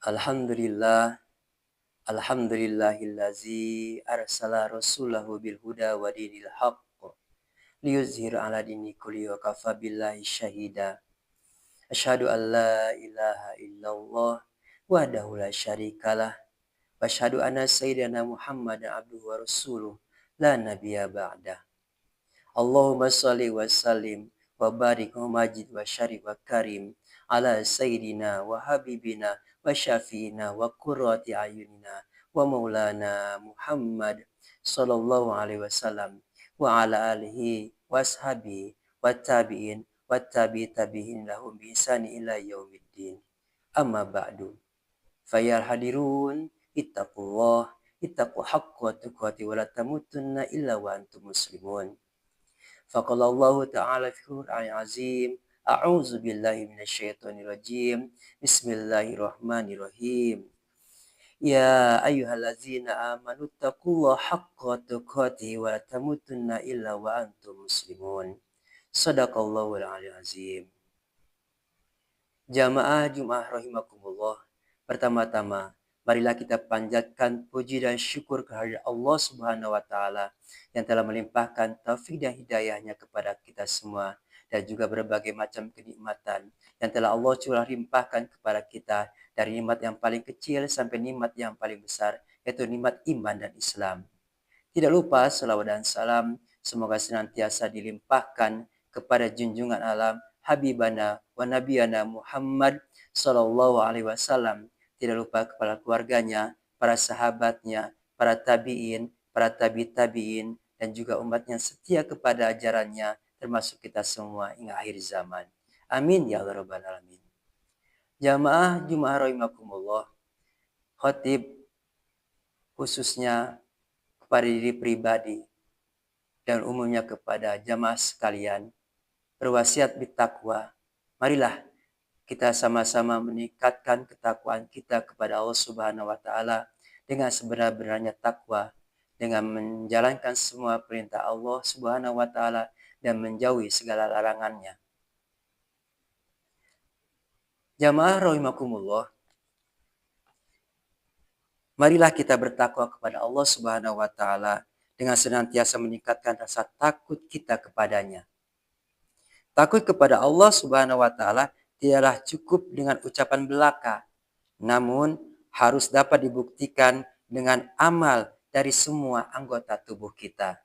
Alhamdulillah, alhamdulillahillazi arsala rasulahu bil huda wa dinil haqq liyuzhir ala dini kulli wa kafa billahi syahida. Asyhadu an la ilaha illallah wahdahu la syarikalah wa asyhadu anna sayyidina Muhammadan abduhu wa rasuluh la nabiyya ba'dah. Allahumma shalli wa sallim wa barik wa majid wa syarif wa karim ala sayyidina wa habibina wa syafiina wa qurrati ayunina wa maulana Muhammad sallallahu alaihi wasallam wa ala alihi wa ashabihi wa tabi'in wa tabi'in lahum bi ihsani ila yaumiddin. Amma ba'du. Fayal hadirun ittaqullah ittaqu haqqa tuqati wa la tamutunna illa wa antum muslimun. Faqala Allah Ta'ala fi Qur'an azim. A'udzu billahi minasyaitonir rajim. Bismillahirrahmanirrahim. Ya ayyuhallazina amanu taqullaha haqqa tuqatih wa la tamutunna illa wa antum muslimun. Shadaqallahul aliyyil azim. Jamaah Jumat rahimakumullah. Pertama-tama, marilah kita panjatkan puji dan syukur kehadirat Allah Subhanahu wa taala yang telah melimpahkan taufik dan hidayahnya kepada kita semua dan juga berbagai macam kenikmatan yang telah Allah curah limpahkan kepada kita dari nikmat yang paling kecil sampai nikmat yang paling besar, yaitu nikmat iman dan Islam. Tidak lupa selawat dan salam semoga senantiasa dilimpahkan kepada junjungan alam Habibana wa Nabiyana Muhammad sallallahu alaihi wasallam. Tidak lupa kepada keluarganya, para sahabatnya, para tabi'in, para tabi'in, dan juga umat yang setia kepada ajarannya, termasuk kita semua hingga akhir zaman. Amin ya Allah rabbal alamin. Jamaah Jumat rahimakumullah. Khotib khususnya kepada diri pribadi dan umumnya kepada jamaah sekalian berwasiat bertakwa. Marilah kita sama-sama meningkatkan ketakwaan kita kepada Allah Subhanahu wa taala dengan sebenar-benarnya takwa, dengan menjalankan semua perintah Allah Subhanahu wa taala dan menjauhi segala larangannya. Jamaah rahimakumullah, marilah kita bertakwa kepada Allah Subhanahu wa taala dengan senantiasa meningkatkan rasa takut kita kepadanya. Takut kepada Allah Subhanahu wa taala tidaklah cukup dengan ucapan belaka, namun harus dapat dibuktikan dengan amal dari semua anggota tubuh kita.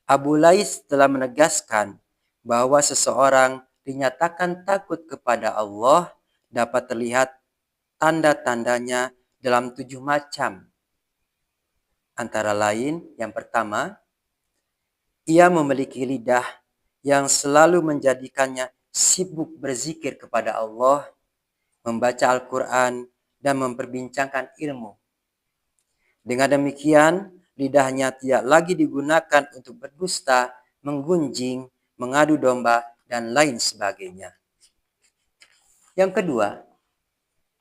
Abu Lais telah menegaskan bahwa seseorang dinyatakan takut kepada Allah dapat terlihat tanda-tandanya dalam 7 macam. Antara lain, yang pertama, ia memiliki lidah yang selalu menjadikannya sibuk berzikir kepada Allah, membaca Al-Quran, dan memperbincangkan ilmu. Dengan demikian, lidahnya tidak lagi digunakan untuk berdusta, menggunjing, mengadu domba, dan lain sebagainya. Yang kedua,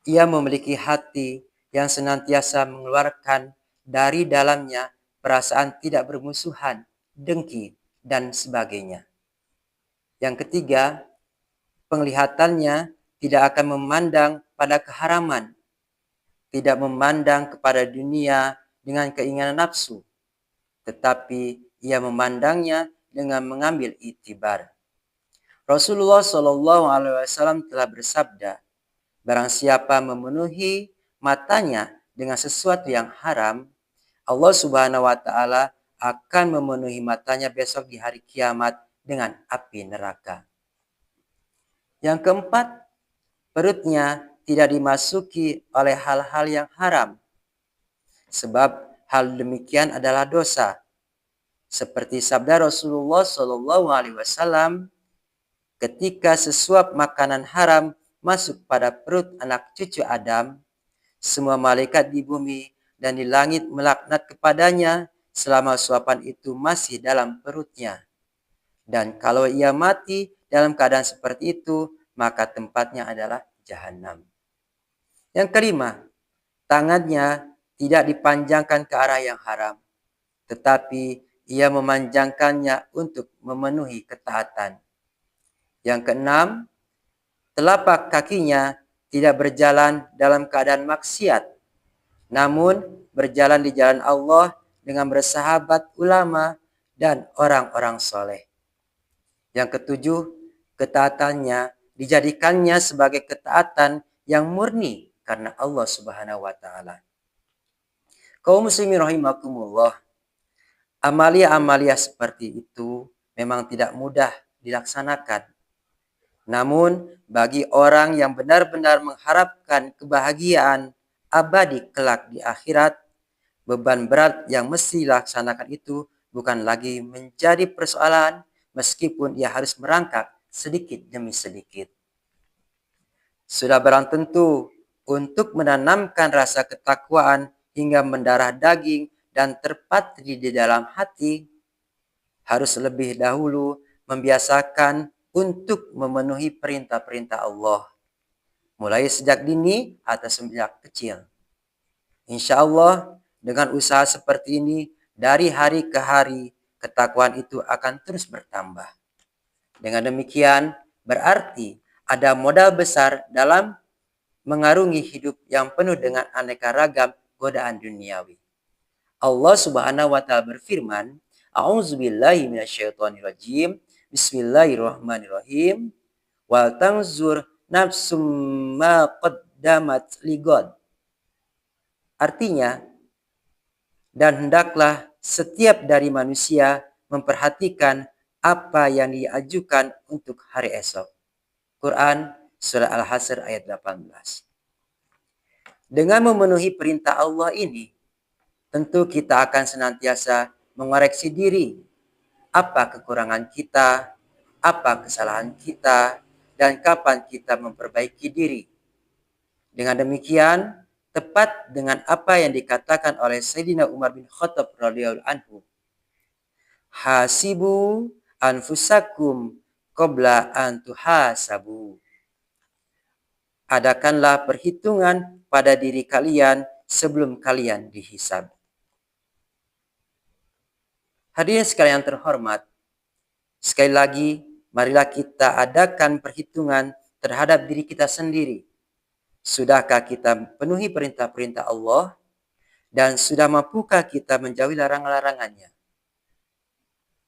ia memiliki hati yang senantiasa mengeluarkan dari dalamnya perasaan tidak bermusuhan, dengki, dan sebagainya. Yang ketiga, penglihatannya tidak akan memandang pada keharaman, tidak memandang kepada dunia dengan keinginan nafsu, tetapi ia memandangnya dengan mengambil iktibar. Rasulullah Shallallahu Alaihi Wasallam telah bersabda, barang siapa memenuhi matanya dengan sesuatu yang haram, Allah Subhanahu Wa Taala akan memenuhi matanya besok di hari kiamat dengan api neraka. Yang keempat, perutnya tidak dimasuki oleh hal-hal yang haram, sebab hal demikian adalah dosa. Seperti sabda Rasulullah Shallallahu Alaihi Wasallam, ketika sesuap makanan haram masuk pada perut anak cucu Adam, semua malaikat di bumi dan di langit melaknat kepadanya selama suapan itu masih dalam perutnya. Dan kalau ia mati dalam keadaan seperti itu, maka tempatnya adalah jahanam. Yang kelima, tangannya tidak dipanjangkan ke arah yang haram, tetapi ia memanjangkannya untuk memenuhi ketaatan. Yang keenam, telapak kakinya tidak berjalan dalam keadaan maksiat, namun berjalan di jalan Allah dengan bersahabat ulama dan orang-orang soleh. Yang ketujuh, ketaatannya dijadikannya sebagai ketaatan yang murni karena Allah Subhanahu wa taala. Kaum muslimin rahimakumullah, amalia-amalia seperti itu memang tidak mudah dilaksanakan. Namun bagi orang yang benar-benar mengharapkan kebahagiaan abadi kelak di akhirat, beban berat yang mesti dilaksanakan itu bukan lagi menjadi persoalan meskipun ia harus merangkak sedikit demi sedikit. Sudah barang tentu untuk menanamkan rasa ketakwaan hingga mendarah daging dan terpatri di dalam hati, harus lebih dahulu membiasakan untuk memenuhi perintah-perintah Allah, mulai sejak dini atau sejak kecil. Insya Allah dengan usaha seperti ini, dari hari ke hari ketakwaan itu akan terus bertambah. Dengan demikian berarti ada modal besar dalam mengarungi hidup yang penuh dengan aneka ragam godaan duniawi. Allah Subhanahu wa taala berfirman, A'udzubillahi minasyaitonirrajim. Bismillahirrahmanirrahim. Wal tanzur nafsum ma qaddamat ligod. Artinya, dan hendaklah setiap dari manusia memperhatikan apa yang diajukan untuk hari esok. Quran Surah Al-Hasr ayat 18. Dengan memenuhi perintah Allah ini, tentu kita akan senantiasa mengoreksi diri. Apa kekurangan kita, apa kesalahan kita, dan kapan kita memperbaiki diri. Dengan demikian, tepat dengan apa yang dikatakan oleh Sayyidina Umar bin Khattab radhiyallahu anhu. Hasibu anfusakum qabla an tuhasabu. Adakanlah perhitungan pada diri kalian sebelum kalian dihisab. Hadirin sekalian terhormat, sekali lagi marilah kita adakan perhitungan terhadap diri kita sendiri. Sudahkah kita penuhi perintah-perintah Allah dan sudah mampukah kita menjauhi larangan-larangannya?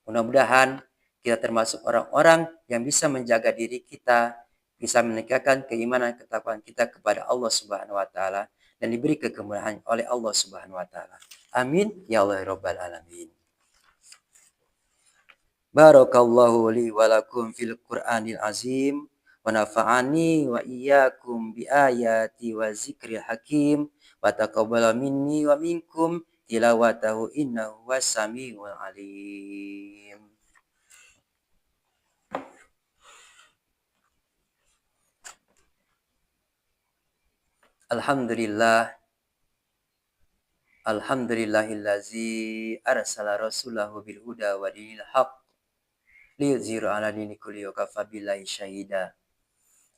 Mudah-mudahan kita termasuk orang-orang yang bisa menjaga diri kita, bisa meningkatkan keimanan ketakwaan kita kepada Allah Subhanahu wa taala dan diberi kemudahan oleh Allah Subhanahu wa taala. Amin ya Allah rabbal alamin. Barakallahu li wa lakum fil Qur'anil azim wa nafa'ani wa iyyakum bi ayati wa zikril hakim wa taqabbala minni wa minkum tilawatahu innahu was-sami'ul alim. Alhamdulillah. Alhamdulillahillazi arsala rasulahu bil huda wa dinil haq liyuzhiru ala dini kulli wa kafa billahi syahida.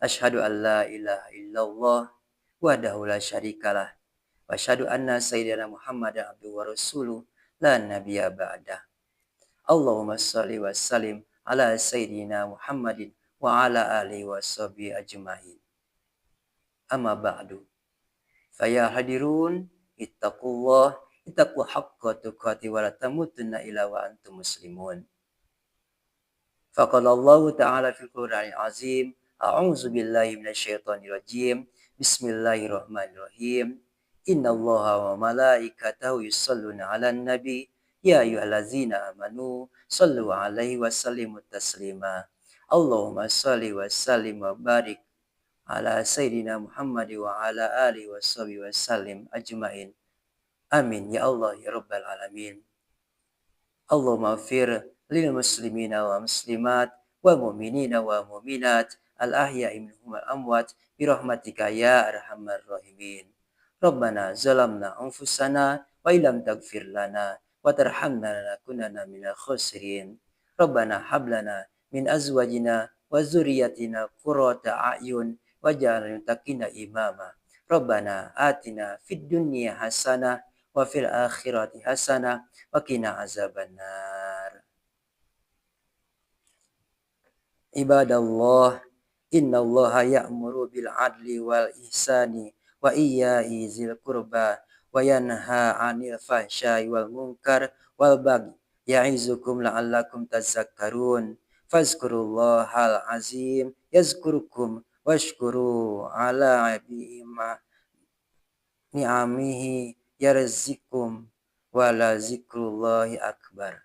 Asyhadu an la ilaha illallah wahdahu la syarikalah wa asyhadu anna sayyidina Muhammadan abduhu wa rasuluh la nabiyya ba'dah. Allahumma shalli wa sallim ala sayyidina Muhammadin wa ala alihi wa sahbihi ajmain. Amma ba'du. Faya hadirun ittaqullah haqqa tuqatih wa la tamutunna illa wa antum muslimun. Faqala Allah ta'ala fil Qur'anil azim, a'udzu billahi minasyaitonir rajim. Bismillahirrahmanirrahim. Innallaha wa malaikatahu yusholluna 'alan nabi ya ayyuhallazina amanu shallu 'alaihi wa sallimu taslima. Allahumma shalli wa sallim wa barik ala sayyidina Muhammad wa ala alihi wa sahbihi wa sallim ajmain. Amin ya Allah ya rabbal alamin. Allahumma fir lil muslimina wa muslimat wa mu'minina wa mu'minat al ahya'i minhum wal amwat bi rahmatika ya arhamar rahimin. Rabbana zalamna anfusana wa illam taghfir lana wa tarhamna lanakunanna minal khasirin. Rabbana hab lana min azwajina wa dzurriyyatina qurrata a'yun waj'alna muttaqina imama. Rabbana atina fid dunya hasanah wa fil akhirati hasanah wa qina azabannar. Ibadallah, Innallaha ya'muru bil adli wal ihsani wa iyya'i dzil qurba wa yanha 'anil fahsya'i wal munkar wal baghi ya'izukum la'allakum tadzakkarun. Fazkurullahal azim yazkurukum washkuru ala ni'amihi yarzikum wala zikrullahi akbar.